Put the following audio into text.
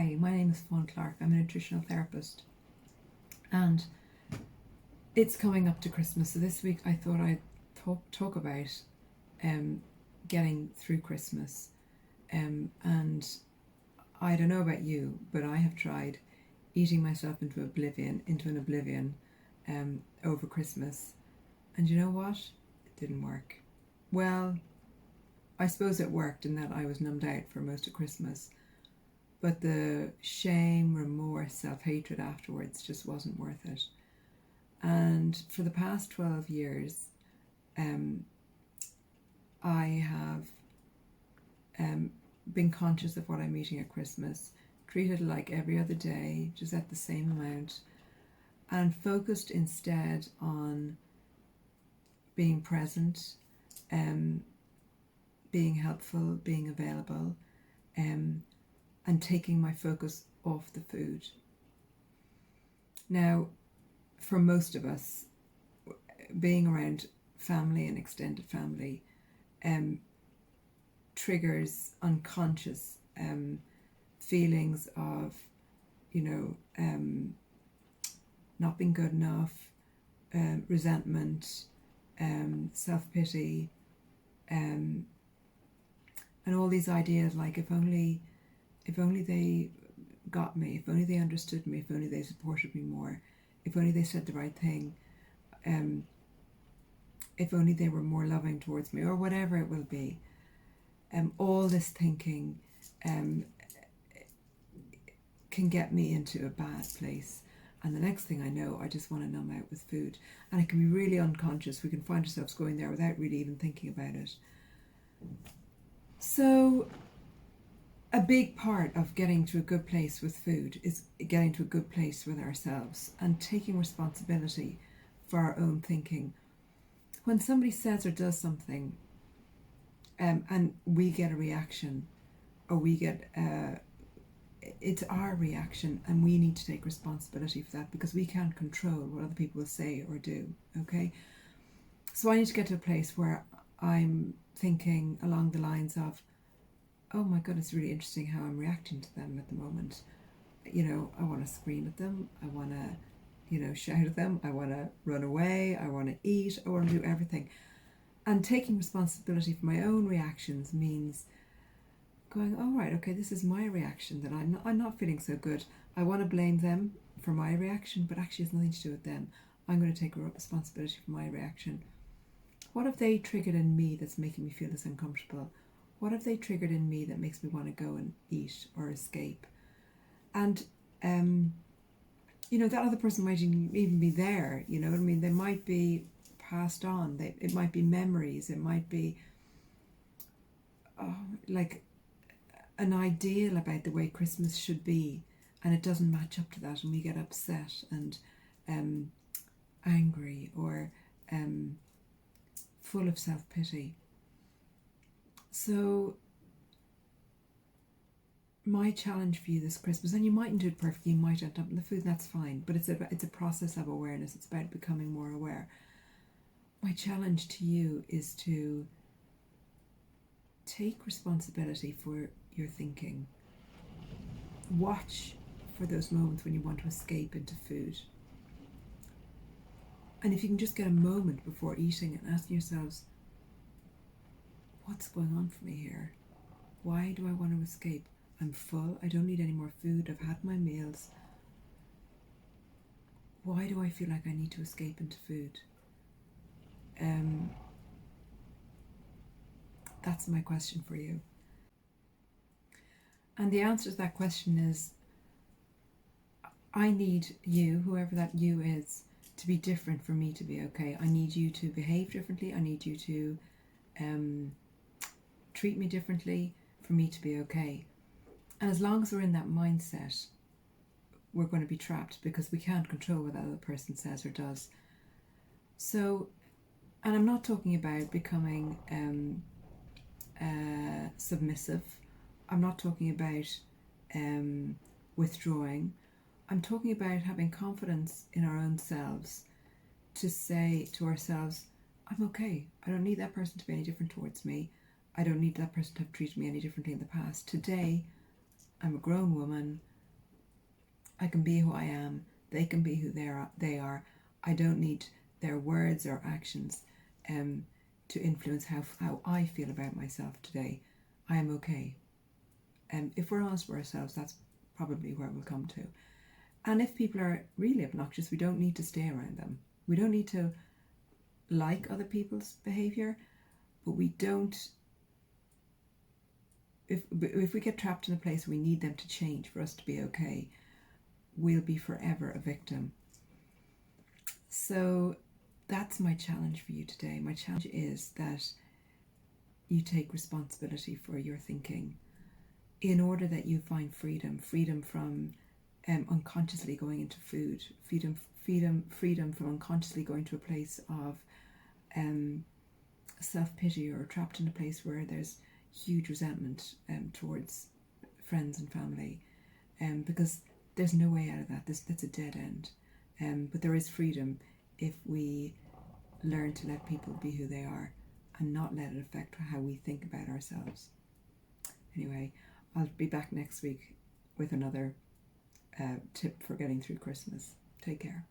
Hi, my name is Fawn Clark. I'm a nutritional therapist, and it's coming up to Christmas. So this week I thought I'd talk about getting through Christmas. And I don't know about you, but I have tried eating myself into an oblivion over Christmas. And you know what? It didn't work. Well, I suppose it worked in that I was numbed out for most of Christmas. But the shame, remorse, self-hatred afterwards just wasn't worth it. And for the past 12 years, I have been conscious of what I'm eating at Christmas, treated like every other day, just at the same amount, and focused instead on being present, being helpful, being available, and taking my focus off the food. Now, for most of us, being around family and extended family triggers unconscious feelings of, not being good enough, resentment, self-pity, and all these ideas like if only they got me, if only they understood me, if only they supported me more, if only they said the right thing, if only they were more loving towards me, or whatever it will be. All this thinking can get me into a bad place. And the next thing I know, I just want to numb out with food. And it can be really unconscious. We can find ourselves going there without really even thinking about it. So a big part of getting to a good place with food is getting to a good place with ourselves and taking responsibility for our own thinking. When somebody says or does something and we get a reaction, or we get it's our reaction, and we need to take responsibility for that, because we can't control what other people will say or do. Okay, so I need to get to a place where I'm thinking along the lines of, oh my God, it's really interesting how I'm reacting to them at the moment. I want to scream at them. I want to, shout at them. I want to run away. I want to eat. I want to do everything. And taking responsibility for my own reactions means going, oh right, okay, this is my reaction, that I'm not feeling so good. I want to blame them for my reaction, but actually it's nothing to do with them. I'm going to take responsibility for my reaction. What have they triggered in me that's making me feel this uncomfortable? What have they triggered in me that makes me want to go and eat or escape? And, that other person might even be there, you know what I mean? They might be passed on. It might be memories. It might be like an ideal about the way Christmas should be, and it doesn't match up to that, and we get upset and angry or full of self-pity. So my challenge for you this Christmas, and you mightn't do it perfectly, you might end up in the food, and that's fine, but it's a process of awareness. It's about becoming more aware. My challenge to you is to take responsibility for your thinking. Watch for those moments when you want to escape into food. And if you can just get a moment before eating and asking yourselves, what's going on for me here? Why do I want to escape? I'm full. I don't need any more food. I've had my meals. Why do I feel like I need to escape into food? That's my question for you. And the answer to that question is, I need you, whoever that you is, to be different for me to be okay. I need you to behave differently. I need you to treat me differently for me to be okay. And as long as we're in that mindset, we're going to be trapped, because we can't control what the other person says or does. So, and I'm not talking about becoming submissive. I'm not talking about withdrawing. I'm talking about having confidence in our own selves to say to ourselves, I'm okay. I don't need that person to be any different towards me. I don't need that person to have treated me any differently in the past. Today, I'm a grown woman. I can be who I am. They can be who they are. I don't need their words or actions to influence how I feel about myself today. I am okay. And if we're honest with ourselves, that's probably where we'll come to. And if people are really obnoxious, we don't need to stay around them. We don't need to like other people's behaviour, but we don't. If we get trapped in a place where we need them to change for us to be okay, we'll be forever a victim. So that's my challenge for you today. My challenge is that you take responsibility for your thinking in order that you find freedom from unconsciously going into food, freedom from unconsciously going to a place of self-pity, or trapped in a place where there's huge resentment towards friends and family, because there's no way out of that. That's a dead end. But there is freedom if we learn to let people be who they are and not let it affect how we think about ourselves. Anyway, I'll be back next week with another tip for getting through Christmas. Take care.